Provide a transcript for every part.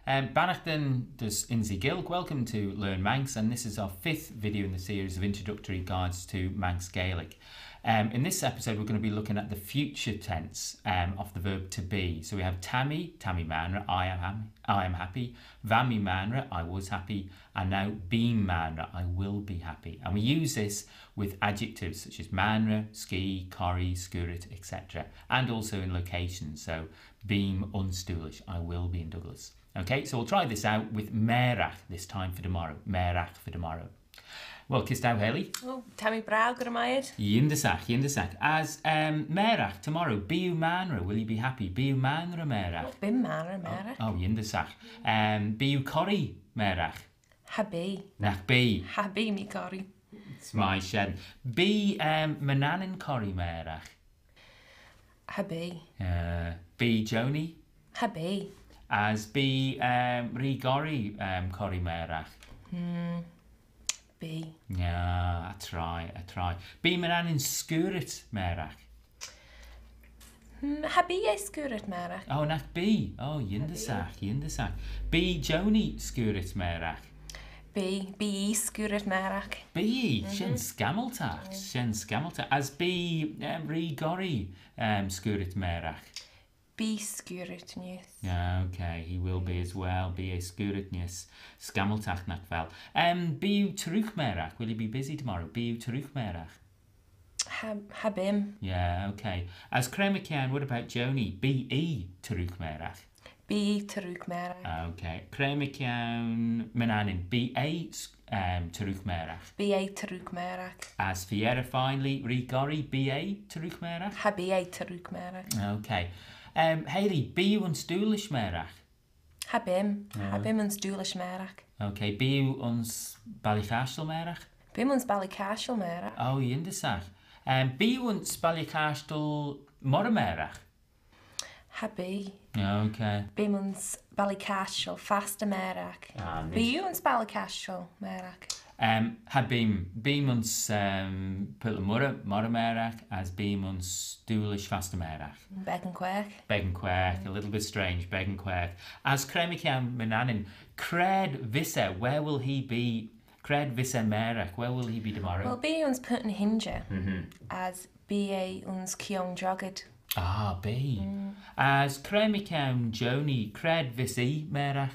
Banachtan dus Inzi Gilg, welcome to Learn Manx, and this is our 5th video in the series of introductory guides to Manx Gaelic. In this episode we're going to be looking at the future tense of the verb to be. So we have Tammy manra, I am happy, Vami manra, I was happy, and now Beam manra, I will be happy. And we use this with adjectives such as manra, ski, corrie, skurit, etc. And also in locations, so Beam unstoolish, I will be in Douglas. Okay, so we'll try this out with Merach this time for tomorrow. Merach for tomorrow. Wel, cys daw, Hayley? Oh, Tammy Brow, gyda Maid. Yindasach. As Merach tomorrow, Biw Manra, will you be happy? Biw Manra Merach. Bim Manra, Merach. Oh, Yindasach. Biw Corrie Merach. Habi. Nach Bi. Habi mi Corrie. It's my shed. Bi Mananin Corrie Merach. Habi. Bi Joni. Habi. As Bi Rigori Corrie Merach. B. Yeah, I try. Bi Mananin Skurit Merach. Habi e skurit Merach. Oh, nach Bi. Oh, Yindasach. Bi Joni Skurit Merach. B skurit Merach. B, Shen Scameltach. As B Rigori Skurit Merach. B skurit News. Yeah, okay, he will be as well. B a Skurit News. Scameltach nach fel. B Taruch Merach. Will you be busy tomorrow? B Taruch Merach. Habim. Yeah, okay. As Kremikian, what about Joni? B E Taruch Merach. B Taruk Merach. Okay. Kremikian Menanin. B A Taruch Merach. B A Taruk Merach. As Fiera finally, Rigori, B A Taruch Merach. Habi e Taruk Merach. Okay. Hayley, Biw ons Doolish Merach. Habim. Habim ons Doolish Merach. Okay, Biw ons Ballycastle Merach. Bim ons Ballycastle Merach. Oh, Yindasach. Biw ons Ballycastle Mora Merach. Habi. Okay. Bim ons Ballycastle Fasta Merach. Biw ons Ballycastle Merach. Beam ons Mora Merach as Beam ons Doolish Fasta Merach. Beg and Quirk. A little bit strange, Beg and Quirk. As Kremikian Menanin, Cred Vissa, where will he be? Cred Vissa Merach, where will he be tomorrow? Well, B ons Putin Hinja as B A uns Kion Jogged. Ah, B. As Kremikian Joni, Cred Vissi Merach.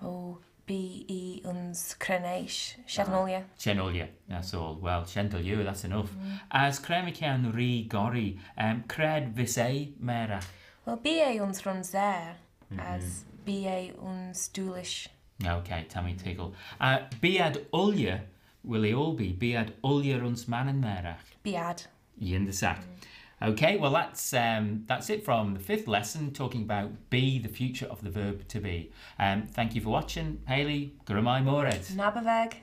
Oh, B E uns Krenesh. Shenolja. Shenolja, that's all. Well, Shenolja, that's enough. As Kremikian Ri Gori, Cred Visse Merach. Well, B A uns runs there as B A uns Doolish. Okay, Tammy Tiggle. Biad Ulja, will they all be? Biad Ulja uns Mannen Merach. Biad. Yindasach. Okay, well that's it from the 5th lesson talking about be, the future of the verb to be. Thank you for watching. Hayley, Gurumai Mored. Nabaveg.